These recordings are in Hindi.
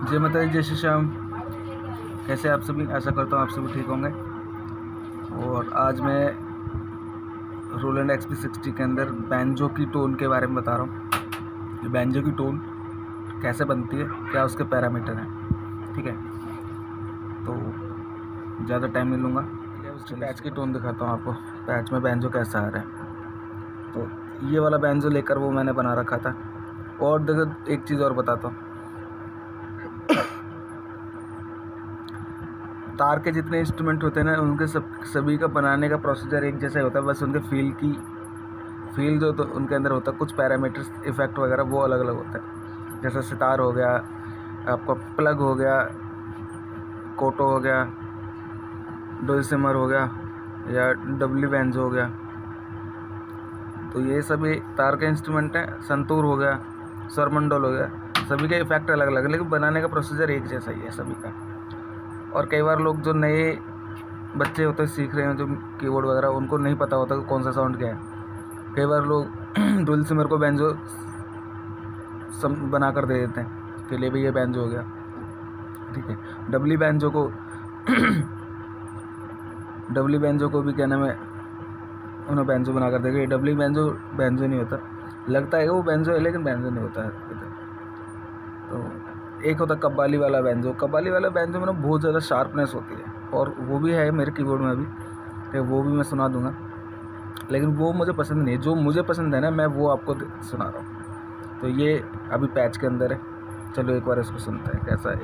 जय माता दी, जय श्री श्याम। कैसे आप सभी? आशा करता हूँ आप सभी ठीक होंगे। और आज मैं रोलैंड XP60 के अंदर बैंजो की टोन के बारे में बता रहा हूँ कि बैंजो की टोन कैसे बनती है, क्या उसके पैरामीटर हैं। ठीक है, तो ज़्यादा टाइम नहीं लूँगा। पैच की टोन दिखाता हूँ आपको, पैच में बैंजो कैसा आ रहा है। तो ये वाला बैंजो लेकर वो मैंने बना रखा था। और देखो एक चीज़ और बताता हूँ, तार के जितने इंस्ट्रूमेंट होते हैं ना, उनके सभी का बनाने का प्रोसीजर एक जैसा ही होता है, बस उनके फील जो तो उनके अंदर होता है, कुछ पैरामीटर्स इफ़ेक्ट वगैरह वो अलग अलग होता है। जैसे सितार हो गया, आपका प्लग हो गया, कोटो हो गया, डुलसिमर हो गया, या डब्ल्यू बैंजो हो गया। तो ये सभी तार के इंस्ट्रूमेंट हैं। संतूर हो गया, स्वरमंडल हो गया, सभी का इफ़ेक्ट अलग अलग है, लेकिन बनाने का प्रोसीजर एक जैसा ही है सभी का। और कई बार लोग जो नए बच्चे होते हैं, सीख रहे हैं जो कीबोर्ड वगैरह, उनको नहीं पता होता कि कौन सा साउंड क्या है। कई बार लोग डुलसिमर को बैंजो बना कर दे देते हैं कि ले भाई ये बैंजो हो गया। ठीक है, डब्ली बैंजो को भी क्या नाम है, उन्हें बैंजो बना कर देगा। ये डब्ली बैंजो नहीं होता, लगता है कि वो बैंजो है लेकिन बैंजो नहीं होता है। तो एक होता कव्वाली वाला बैंजो में ना बहुत ज़्यादा शार्पनेस होती है, और वो भी है मेरे कीबोर्ड में अभी, तो वो भी मैं सुना दूंगा, लेकिन वो मुझे पसंद नहीं है। जो मुझे पसंद है ना, मैं वो आपको सुना रहा हूँ। तो ये अभी पैच के अंदर है, चलो एक बार इसको सुनते हैं कैसा है।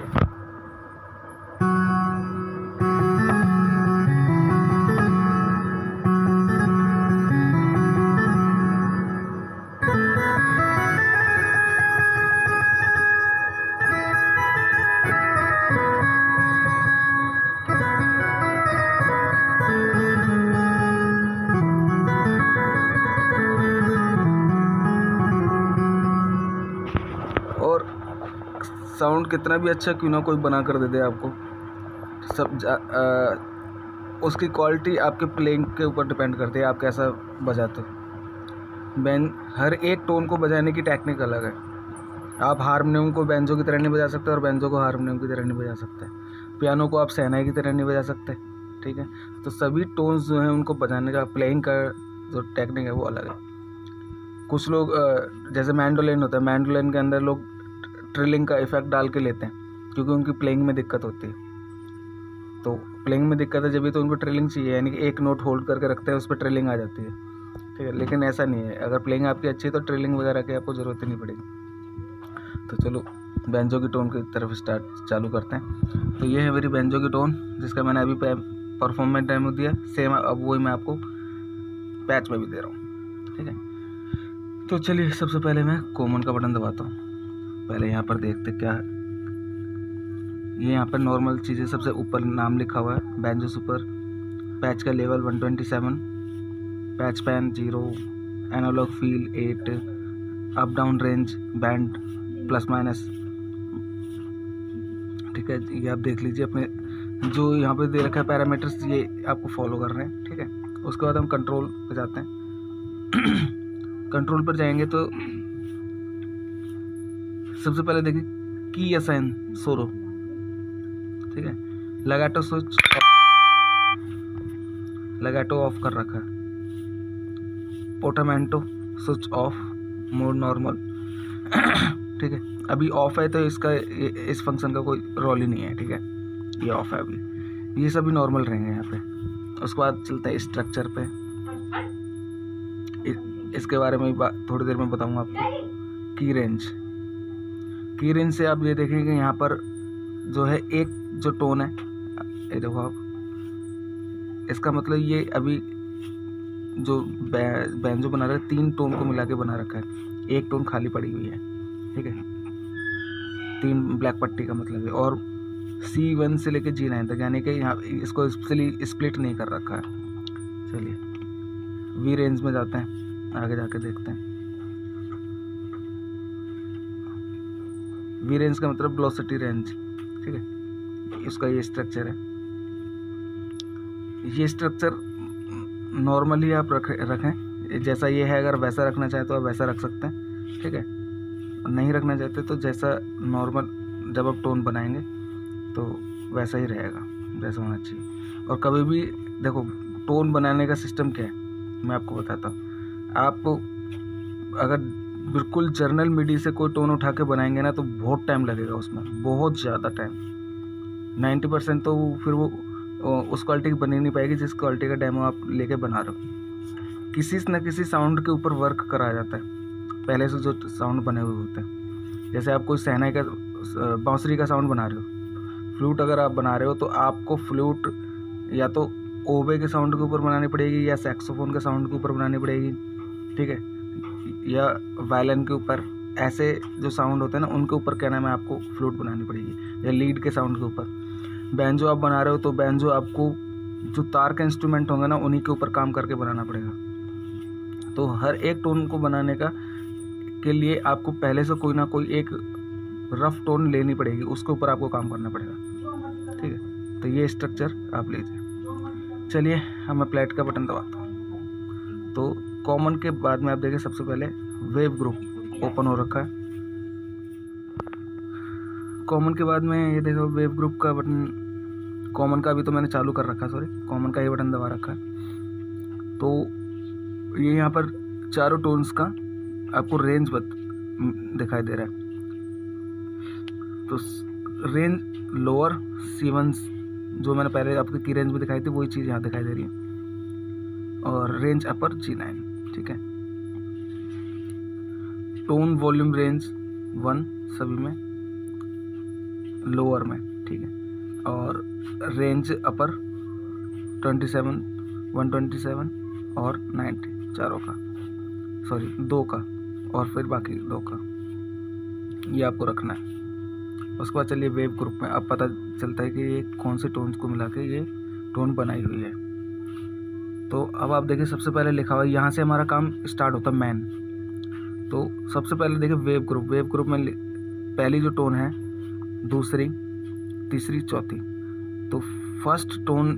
और साउंड कितना भी अच्छा क्यों ना कोई बना कर दे दे आपको, उसकी क्वालिटी आपके प्लेइंग के ऊपर डिपेंड करती है, आप कैसा बजाते हो। हर एक टोन को बजाने की टेक्निक अलग है। आप हारमोनियम को बैंजो की तरह नहीं बजा सकते, और बैंजो को हारमोनियम की तरह नहीं बजा सकते। पियानो को आप शहनाई की तरह नहीं बजा सकते। ठीक है, तो सभी टोन्स जो हैं उनको बजाने का, प्लेइंग का जो टेक्निक है वो अलग है। कुछ लोग जैसे मैंडोलिन होता है, मैंडोलिन के अंदर लोग ट्रिलिंग का इफेक्ट डाल के लेते हैं क्योंकि उनकी प्लेइंग में दिक्कत होती है। तो प्लेइंग में दिक्कत है जब भी तो उनको ट्रिलिंग चाहिए, यानी कि एक नोट होल्ड करके रखते हैं, उस पर ट्रिलिंग आ जाती है। ठीक है, लेकिन ऐसा नहीं है। अगर प्लेइंग आपकी अच्छी है तो ट्रिलिंग वगैरह की आपको ज़रूरत ही नहीं पड़ेगी। तो चलो बैंजो की टोन की तरफ चालू करते हैं। तो ये है मेरी बैंजो की टोन, जिसका मैंने अभी परफॉर्मेंस डेमो दिया। सेम अब वही मैं आपको पैच में भी दे रहा हूँ। ठीक है, तो चलिए सबसे पहले मैं कॉमन का बटन दबाता हूँ। पहले यहाँ पर देखते क्या है। ये यहाँ पर नॉर्मल चीज़ें, सबसे ऊपर नाम लिखा हुआ है बैंजो सुपर। पैच का level 127, patch pan 0, analogue feel 8, up down range band ±। ठीक है, ये आप देख लीजिए अपने जो यहाँ पे दे रखा है पैरामीटर्स, ये आपको फॉलो कर रहे हैं। ठीक है, उसके बाद हम कंट्रोल पे जाते हैं। कंट्रोल पर जाएंगे तो सबसे पहले देखिए की असाइन सोलो। ठीक है, लगाटो स्विच, लगाटो ऑफ कर रखा है। पोटामेंटो स्विच ऑफ, मोड नॉर्मल। ठीक है, अभी ऑफ है तो इस फंक्शन का कोई रोल ही नहीं है। ठीक है, ये ऑफ है अभी, ये सभी नॉर्मल रहेंगे यहाँ पे। उसके बाद चलते हैं स्ट्रक्चर पे। इसके बारे में थोड़ी देर में बताऊंगा आपको। की रेंज से आप ये देखेंगे यहाँ पर जो है एक जो टोन है, ये देखो आप, इसका मतलब ये अभी जो बैंजो बना रहा है 3 टोन को मिला के बना रखा है, एक टोन खाली पड़ी हुई है। ठीक है, 3 ब्लैक पट्टी का मतलब है। और C1 से लेके G9 तक, यानी कि यहाँ इसको स्प्लिट नहीं कर रखा है। चलिए वी रेंज में जाते हैं, आगे जाके देखते हैं। वी रेंज का मतलब वेलोसिटी रेंज। ठीक है, इसका ये स्ट्रक्चर है। ये स्ट्रक्चर नॉर्मली आप रखें, जैसा ये है। अगर वैसा रखना चाहे तो आप वैसा रख सकते हैं। ठीक है, नहीं रखना चाहते तो जैसा नॉर्मल जब आप टोन बनाएंगे तो वैसा ही रहेगा जैसा होना चाहिए। और कभी भी देखो, टोन बनाने का सिस्टम क्या है मैं आपको बताता हूँ। आप अगर बिल्कुल जर्नल मिडी से कोई टोन उठा के बनाएंगे ना तो बहुत टाइम लगेगा उसमें, बहुत ज़्यादा टाइम। 90% तो फिर वो उस क्वालिटी की बनी नहीं पाएगी जिस क्वालिटी का डेमो आप लेके बना रहे हो। किसी न किसी साउंड के ऊपर वर्क कराया जाता है पहले से, जो साउंड बने हुए होते हैं। जैसे आप कोई शहनाई का बांसुरी का साउंड बना रहे हो, फ्लूट अगर आप बना रहे हो तो आपको फ्लूट या तो ओबे के साउंड के ऊपर बनानी पड़ेगी या सैक्सोफोन के साउंड के ऊपर बनानी पड़ेगी, ठीक है, या वायलिन के ऊपर। ऐसे जो साउंड होते हैं ना उनके ऊपर क्या नाम है आपको फ्लूट बनानी पड़ेगी, या लीड के साउंड के ऊपर। बैंजो आप बना रहे हो तो बैंजो आपको जो तार के इंस्ट्रूमेंट होंगे ना उन्हीं के ऊपर काम करके बनाना पड़ेगा। तो हर एक टोन को बनाने के लिए आपको पहले से कोई ना कोई एक रफ टोन लेनी पड़ेगी, उसके ऊपर आपको काम करना पड़ेगा, ठीक है। तो ये स्ट्रक्चर आप लीजिए। चलिए अब मैं प्लेट का बटन दबाता हूँ। तो कॉमन के बाद में आप देखिए सबसे पहले वेव ग्रुप ओपन हो रखा है। कॉमन के बाद में ये देखो वेव ग्रुप का बटन, कॉमन का अभी तो मैंने चालू कर रखा है, सॉरी, कॉमन का ये बटन दबा रखा है। तो ये यहाँ पर चारों टोन्स का आपको रेंज दिखाई दे रहा है। तो रेंज लोअर C1 जो मैंने पहले आपको की रेंज में दिखाई थी वही चीज़ यहाँ दिखाई दे रही है, और रेंज अपर G9, ठीक है। टोन वॉल्यूम रेंज 1 सभी में, लोअर में, ठीक है, और रेंज अपर 27, 127 और 90 चारों का, सॉरी 2 का, और फिर बाकी 2 का, ये आपको रखना है। उसके बाद चलिए वेव ग्रुप में अब पता चलता है कि ये कौन से टोन्स को मिला के ये टोन बनाई हुई है। तो अब आप देखिए सबसे पहले लिखा हुआ है, यहाँ से हमारा काम स्टार्ट होता है मैन। तो सबसे पहले देखिए वेव ग्रुप में पहली जो टोन है, दूसरी, तीसरी, चौथी। तो फर्स्ट टोन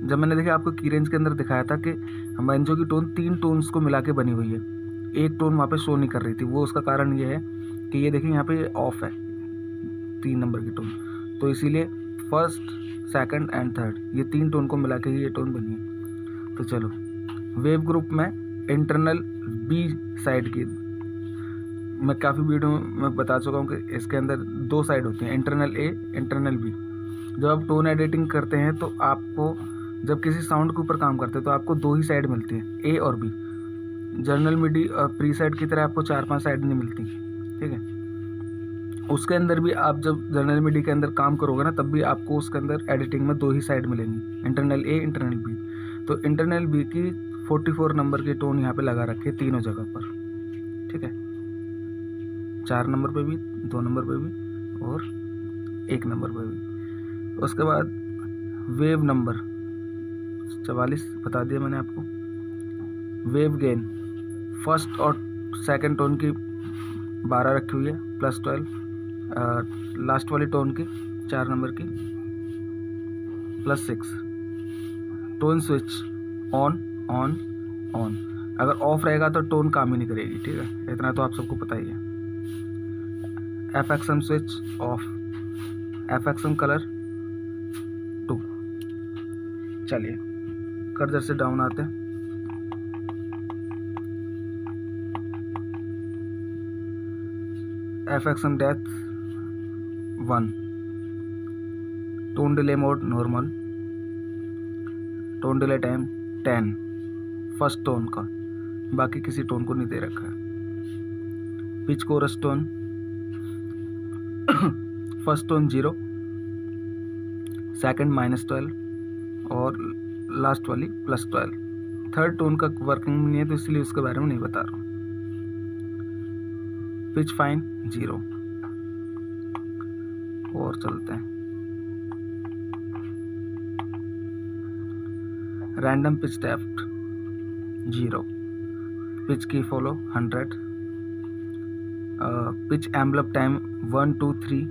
जब मैंने देखा आपको की रेंज के अंदर दिखाया था कि बैंजो की टोन 3 टोन्स को मिला के बनी हुई है, एक टोन वहाँ पे शो नहीं कर रही थी। वो उसका कारण ये है कि ये देखिए यहाँ पे ऑफ है 3 नंबर की टोन, तो इसीलिए फर्स्ट, सेकंड एंड थर्ड ये 3 टोन को मिला के ही ये टोन बनी है। तो चलो वेव ग्रुप में इंटरनल बी साइड की मैं काफ़ी वीडियो में बता चुका हूँ कि इसके अंदर 2 साइड होती हैं, इंटरनल ए, इंटरनल बी। जब आप टोन एडिटिंग करते हैं तो आपको जब किसी साउंड के ऊपर काम करते हैं तो आपको 2 ही साइड मिलती हैं, ए और बी। जर्नल मिडी और प्री साइड की तरह आपको 4-5 साइड नहीं मिलती, ठीक है। उसके अंदर भी आप जब जर्नल मिडी के अंदर काम करोगे ना तब भी आपको उसके अंदर एडिटिंग में 2 ही साइड मिलेंगी, इंटरनल ए, इंटरनल बी। तो इंटरनल बी की 44 नंबर की टोन यहाँ पे लगा रखे तीनों जगह पर, ठीक है, 4 नंबर पे भी, 2 नंबर पे भी और 1 नंबर पे भी। उसके बाद वेव नंबर 44 बता दिया मैंने आपको। वेव गेन फर्स्ट और सेकंड टोन की 12 रखी हुई है, प्लस 12, लास्ट वाली टोन की 4 नंबर की plus 6। Tone switch on on on, अगर ऑफ रहेगा तो टोन काम ही नहीं करेगी, ठीक है, इतना तो आप सबको पता ही है। FXM switch off, FXM colour 2। चलिए कर्सर से डाउन आते हैं। FXM depth 1, tone delay mode normal, tone delay time 10 first tone का, बाकी किसी टोन को नहीं दे रखा है। Pitch chorus tone first tone 0, second -12 और लास्ट वाली +12। थर्ड टोन का वर्किंग नहीं है तो इसलिए उसके बारे में नहीं बता रहा हूँ। पिच फाइन 0 और चलते हैं। रैंडम पिच डेप्थ 0, पिच की फॉलो 100, पिच एम्बलप टाइम 1 2 3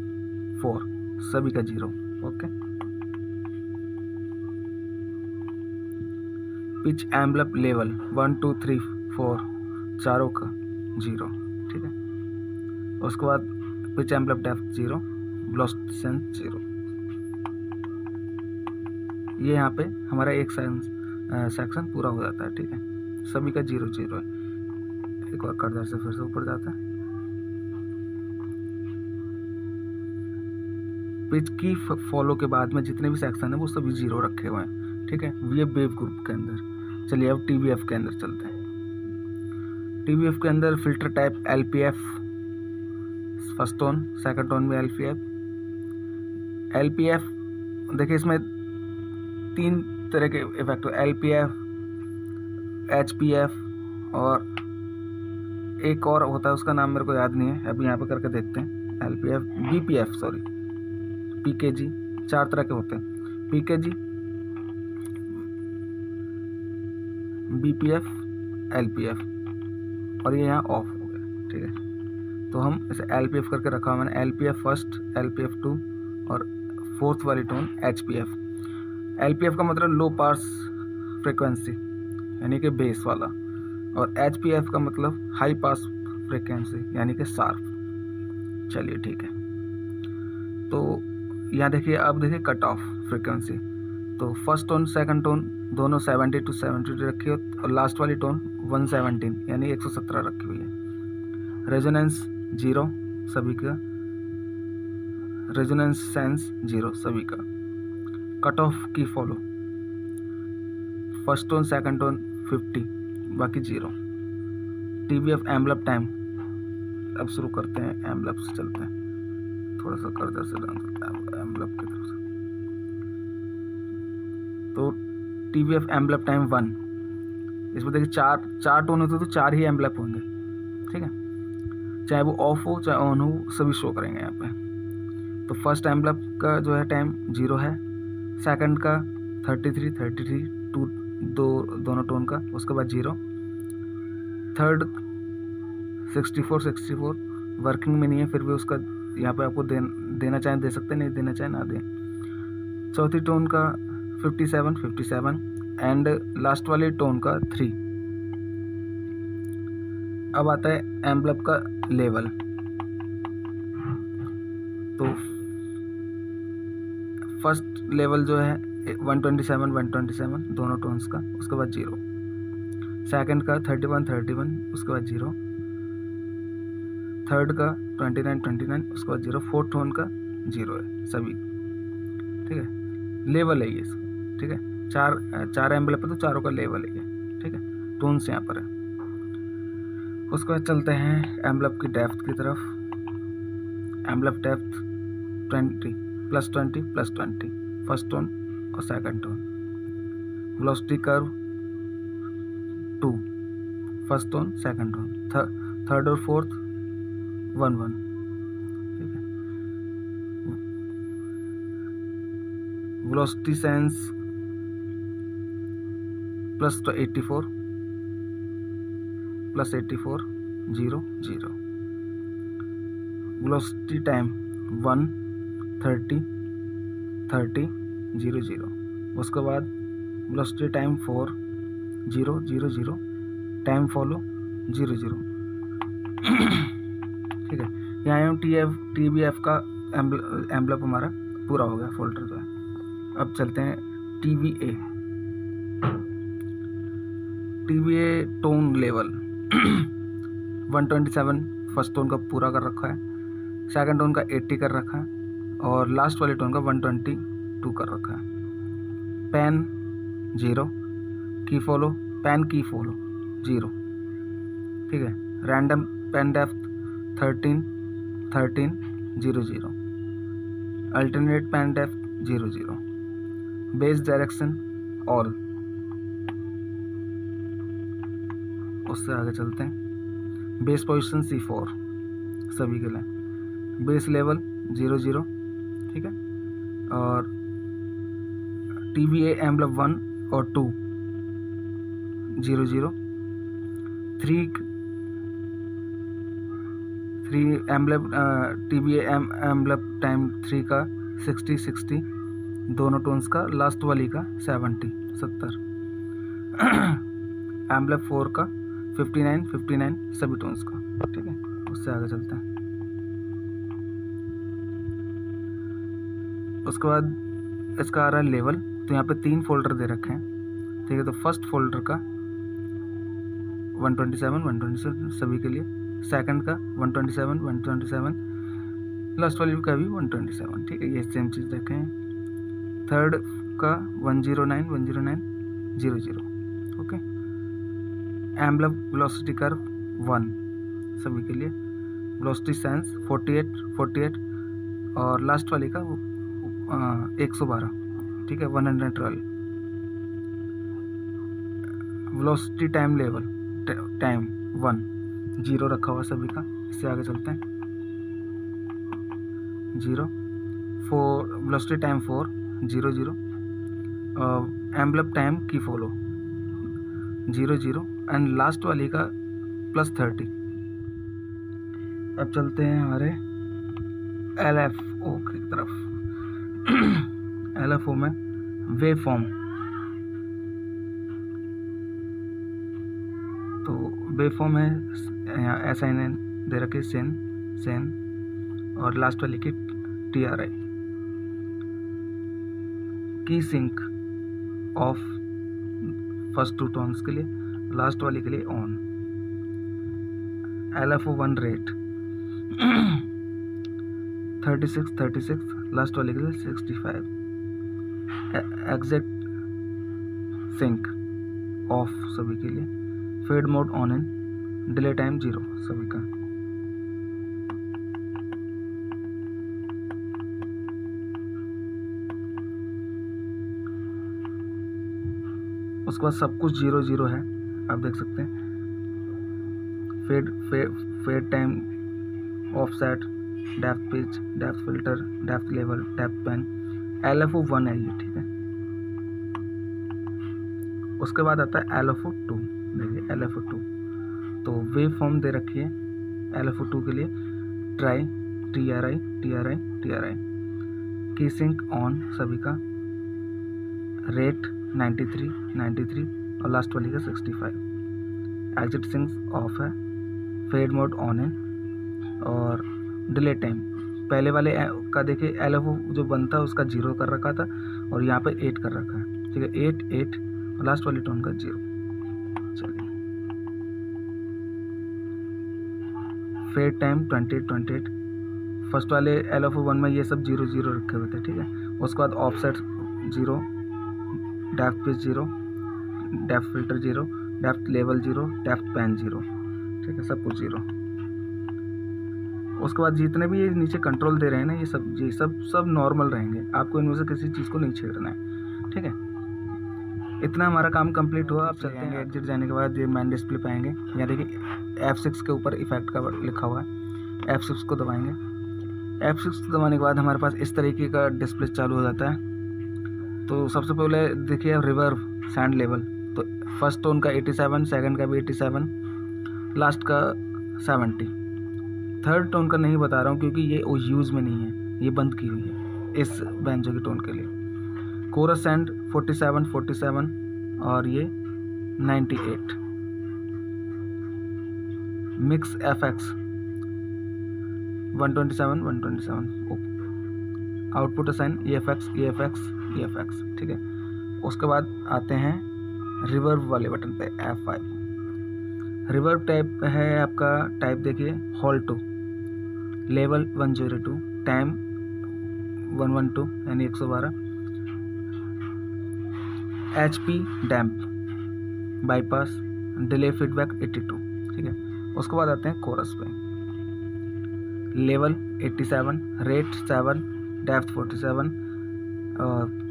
4 सभी का 0, ओके। पिच एम्बलप लेवल 1 2 3 4 चारों का 0, ठीक है। उसके बाद pitch envelope depth 0, velocity sense 0। ये यहाँ पे हमारा एक सेक्शन पूरा हो जाता है। ठीक है, सभी का 0 0 है। एक और कर्सर से फिर से ऊपर जाता है। पिच की फॉलो के बाद में जितने भी सेक्शन है वो सभी 0 रखे हुए हैं। ठीक है, ये वेव ग्रुप के अंदर। चलिए अब TVF के अंदर चलते हैं। TVF के अंदर filter type LPF, first tone, second tone में LPF। देखिए इसमें 3 तरह के इफेक्ट, LPF, HPF और एक और होता है, उसका नाम मेरे को याद नहीं है, अभी यहाँ पे करके देखते हैं। LPF, BPF, सॉरी, PKG, 4 तरह के होते हैं, PKG, BPF, LPF, और ये यहाँ ऑफ हो गया। ठीक है, तो हम इसे LPF करके रखा हुआ मैंने, LPF फर्स्ट, LPF 2 और फोर्थ वाली टोन HPF। LPF का मतलब लो पास फ्रिक्वेंसी यानी कि बेस वाला, और HPF का मतलब हाई पास फ्रिक्वेंसी यानी कि शार्प। चलिए ठीक है, तो यहाँ देखिए, अब देखिए कट ऑफ फ्रिक्वेंसी। तो फर्स्ट टोन सेकंड टोन दोनों 70 to 72 रखी हो, और लास्ट वाली टोन 117 यानी 117 रखी हुई है। रेजोनेंस 0 सभी का, रेजोनेंस सेंस 0 सभी का। कट ऑफ की follow, first tone second tone 50 बाकी 0। TVF एम्बलप टाइम, अब शुरू करते हैं, एम्बलप से चलते हैं, थोड़ा सा कर्सर से डाउन करते हैं एम्बलप की तरफ से। तो TVF एम्बलप टाइम 1, इसमें देखिए चार टोन होते तो 4 ही एम्बलप होंगे। ठीक है, चाहे वो ऑफ हो चाहे ऑन हो, सभी शो करेंगे यहाँ पे। तो फर्स्ट एम्बलप का जो है टाइम 0 है, सेकंड का 33 दोनों टोन का, उसके बाद 0। थर्ड 64 वर्किंग में नहीं है, फिर भी उसका यहाँ पे आपको देना चाहें दे सकते, नहीं देना चाहें ना दें। चौथी टोन का 57 एंड लास्ट वाली टोन का 3। अब आता है एम्बलप का लेवल। तो फर्स्ट लेवल जो है 127 दोनों टोन्स का, उसके बाद 0। सेकंड का 31 उसके बाद 0। थर्ड का 29 उसके बाद 0। फोर्थ टोन का 0 है सभी। ठीक है, लेवल है ये। ठीक है, चार एम्बलप है तो चारों का लेवल है ये। ठीक है, टोन्स यहाँ पर है। उसके बाद चलते हैं एम्बलप की डेप्थ की तरफ। एम्बलप डेप्थ 20 + 20 फर्स्ट टोन और second tone. Velocity curve 2 first tone second tone, third और फोर्थ 1 ठीक है। Velocity sense +84 0 0। Velocity time 1 30 0 0। उसके बाद वेलोसिटी टाइम 4 0 0 0। Time follow 0 0। ठीक है, यहाँ TVF का एम्बलप हमारा पूरा हो गया, फोल्डर जो है। अब चलते हैं TVA tone level 127 first tone का पूरा कर रखा है, सेकंड टोन का 80 कर रखा है, और लास्ट वाली टोन का 122 कर रखा है। पैन 0, की फॉलो 0। ठीक है, random pan depth 13 0 0। Alternate pan depth 0 0। Base direction all. उससे आगे चलते हैं। बेस पोजीशन C4 सभी के लिए। Base level 0 0। ठीक है, और TVA एम्बलप 1 और 2 0 0। 3 एम्बलप TVA एम्बलप टाइम 3 का 60 दोनों टोन्स का, लास्ट वाली का 70 एम्बलप 4 का 59 सभी टोन्स का। ठीक है, उससे आगे चलते हैं। उसके बाद इसका आ रहा है लेवल। तो यहाँ पे 3 फोल्डर दे रखे हैं, ठीक है। तो फर्स्ट फोल्डर का 127 सभी के लिए, सेकंड का 127 लास्ट वाली का भी 127, ठीक है। ये सेम चीज़ रखे हैं। थर्ड का 109 00, ओके। एम्बलम वेलोसिटी कर्व 1 सभी के लिए, वेलोसिटी सेंस 48 और लास्ट वाली का 112, ठीक है। 112 वेलोसिटी टाइम लेवल टाइम 1 0 रखा हुआ सभी का। इससे आगे चलते हैं। 0 4 वेलोसिटी टाइम 4 00, एम्बलम टाइम की फॉलो 00 एंड लास्ट वाली का +30। अब चलते हैं हमारे LFO की तरफ। LFO में वेव फॉर्म, तो वेव फॉर्म है यहाँ SIN दे रखे, सेन और लास्ट वाली की TRI। की सिंक ऑफ फर्स्ट 2 टोन्स के लिए, लास्ट वाली के लिए ऑन। LFO 1 रेट 36 लास्ट वाले के लिए 65। एग्जैक्ट सिंक ऑफ सभी के लिए, fade mode on and delay time 0 सभी का। उसके बाद सब कुछ 0 है, आप देख सकते हैं। Fade time, offset, depth pitch, depth filter, depth level, depth pan, LFO 1 है ये, ठीक है। उसके बाद आता है LFO 2। देखिए LFO 2 तो वेव फॉर्म दे रखी है LFO 2 के लिए, ट्राई TRI की सिंक ऑन सभी का, रेट 93 और लास्ट वाली का 65। एग्जिट सिंक ऑफ है, फेड मोड ऑन है और डिले टाइम पहले वाले का देखिए LFO जो बनता है उसका 0 कर रखा था और यहाँ पे 8 कर रखा है, ठीक है। 8 और लास्ट वाली टोन का 0। चलिए फेड टाइम 28 फर्स्ट वाले LFO 1 में ये सब 0 रखे हुए थे, ठीक है। उसके बाद offset 0, depth pitch 0, depth filter 0, depth level 0, depth pan 0, ठीक है। सब कुछ 0। उसके बाद जितने भी ये नीचे कंट्रोल दे रहे हैं ना, ये सब नॉर्मल रहेंगे, आपको इनमें से किसी चीज़ को नहीं छेड़ना है, ठीक है। इतना हमारा काम कंप्लीट हुआ। आप चलते हैं एग्जिट जाने के बाद ये मैन डिस्प्ले पाएंगे। यहाँ देखिए F6 के ऊपर इफेक्ट का लिखा हुआ है, F6 को दबाएंगे। F6 को दबाने के बाद हमारे पास इस तरीके का डिस्प्ले चालू हो जाता है। तो सबसे पहले देखिए रिवर्ब सैंड लेवल, तो फर्स्ट टोन का 87, सेकंड का भी 87, लास्ट का 70। थर्ड टोन का नहीं बता रहा हूँ क्योंकि ये यूज़ में नहीं है, ये बंद की हुई है इस बैंजो की टोन के लिए। कोरस सैंड 47 और ये 98। Mix FX 127 output assign EFX, ठीक है। उसके बाद आते हैं रिवर्ब वाले बटन पे F5। रिवर्ब टाइप है आपका, टाइप देखिए हॉल 2, लेवल 102, टाइम 112 यानी 112, HP डैम्प, बाईपास, डिले फीडबैक 82, ठीक है। उसके बाद आते हैं कोरस पे, level 87, rate 7, depth 47,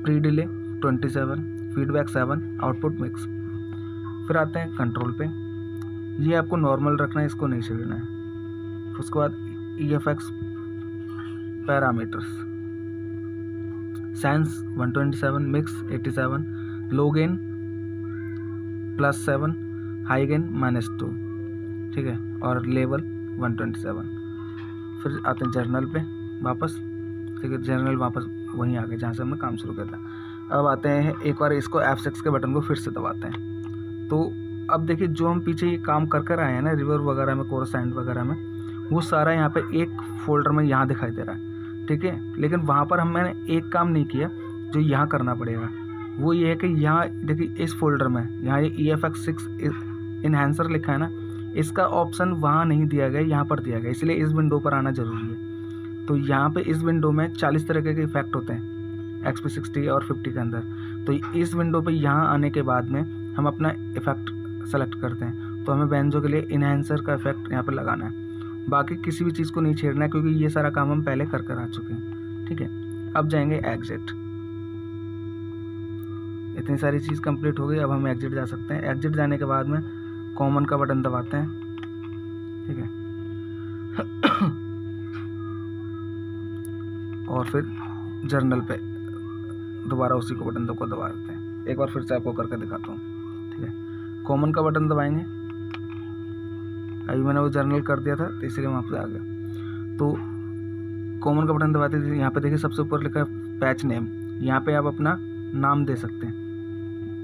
pre delay 27, feedback 7, output mix. फिर आते हैं कंट्रोल पे, ये आपको नॉर्मल रखना है, इसको नहीं छेड़ना है। उसके बाद EFX पैरामीटर्स, सैंस 127, मिक्स 87, लो गेन +7, हाई गेन -2, ठीक है, और लेवल 127। फिर आते हैं जर्नल पे वापस, ठीक है। जर्नल वापस वहीं आ गए जहाँ से हमने काम शुरू किया था। अब आते हैं एक बार इसको F6 के बटन को फिर से दबाते हैं। तो अब देखिए जो हम पीछे ये काम कर आए हैं ना, रिवर्ब वगैरह में, कोरस सैंड वगैरह में, वो सारा यहाँ पे एक फोल्डर में यहाँ दिखाई दे रहा है। ठीक है। लेकिन वहाँ पर मैंने एक काम नहीं किया जो यहाँ करना पड़ेगा, वो ये है कि यहाँ देखिए इस फोल्डर में यहाँ ये EFX6 इन्हेंसर लिखा है ना, इसका ऑप्शन वहाँ नहीं दिया गया, यहाँ पर दिया गया, इसलिए इस विंडो पर आना ज़रूरी है। तो यहाँ पे इस विंडो में 40 तरह के इफेक्ट होते हैं XP60 और 50 के अंदर। तो इस विंडो पे यहाँ आने के बाद में हम अपना इफेक्ट सेलेक्ट करते हैं। तो हमें बेंजो के लिए इन्हेंसर का इफेक्ट यहाँ पर लगाना है, बाकी किसी भी चीज़ को नहीं छेड़ना है क्योंकि ये सारा काम हम पहले कर आ चुके हैं, ठीक है। अब जाएंगे एग्जिट। इतनी सारी चीज़ कंप्लीट हो गई, अब हम एग्जिट जा सकते हैं। एग्जिट जाने के बाद में कॉमन का बटन दबाते हैं, ठीक है। और फिर जर्नल पे दोबारा उसी को बटन को दबा देते हैं। एक बार फिर से आपको करके दिखाता हूँ, ठीक है। कॉमन का बटन दबाएंगे, अभी मैंने वो जर्नल कर दिया था तो इसलिए वहाँ पे आ गया। तो कॉमन का बटन दबाते हैं, यहाँ पे देखिए सबसे ऊपर लिखा है पैच नेम, यहाँ पे आप अपना नाम दे सकते हैं।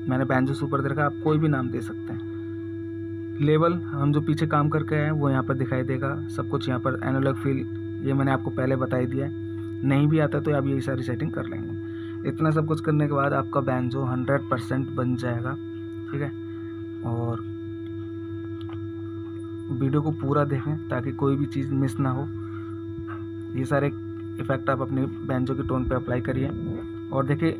मैंने बेंजो सुपर दे रखा, आप कोई भी नाम दे सकते हैं। लेबल हम जो पीछे काम करके आए हैं वो यहाँ पर दिखाई देगा, सब कुछ यहाँ पर। एनालॉग फील ये मैंने आपको पहले बता ही दिया है, नहीं भी आता तो आप ये सारी सेटिंग कर लेंगे। इतना सब कुछ करने के बाद आपका बेंजो 100% बन जाएगा, ठीक है। और वीडियो को पूरा देखें ताकि कोई भी चीज़ मिस ना हो। ये सारे इफ़ेक्ट आप अपने बेंजो के टोन पे अप्लाई करिए और देखिए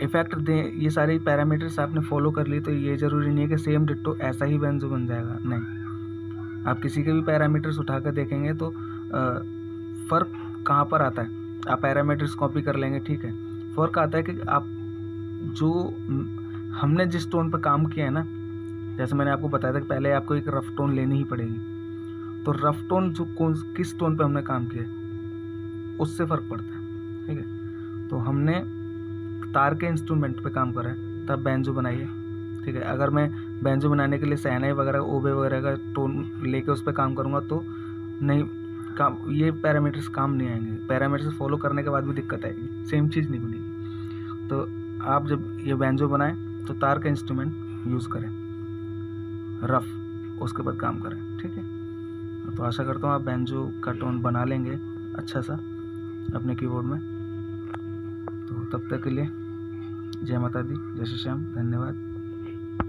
इफ़ेक्ट दें। ये सारे पैरामीटर्स आपने फॉलो कर लिए तो ये ज़रूरी नहीं है कि सेम डिट्टो ऐसा ही बेंजो बन जाएगा, नहीं। आप किसी के भी पैरामीटर्स उठा कर देखेंगे तो फ़र्क कहाँ पर आता है। आप पैरामीटर्स कॉपी कर लेंगे, ठीक है। फ़र्क आता है कि आप जो हमने जिस टोन पर काम किया है ना, जैसे मैंने आपको बताया था कि पहले आपको एक रफ टोन लेनी ही पड़ेगी। तो रफ टोन जो किस टोन पे हमने काम किया उससे फ़र्क पड़ता है, ठीक है। तो हमने तार के इंस्ट्रूमेंट पे काम करा है तब बेंजो बनाइए, ठीक है। अगर मैं बेंजो बनाने के लिए सहनाई वगैरह ओबे वगैरह का टोन लेके उस पर काम करूँगा तो नहीं काम, ये पैरामीटर्स काम नहीं आएंगे। पैरामीटर्स फॉलो करने के बाद भी दिक्कत आएगी, सेम चीज़ नहीं बनेगी। तो आप जब ये बेंजो बनाएं तो तार का इंस्ट्रूमेंट यूज़ करें रफ, उसके बाद काम करें, ठीक है। तो आशा करता हूँ आप बेंजो का टोन बना लेंगे अच्छा सा अपने कीबोर्ड में। तो तब तक के लिए जय माता दी, जय श्री श्याम, धन्यवाद।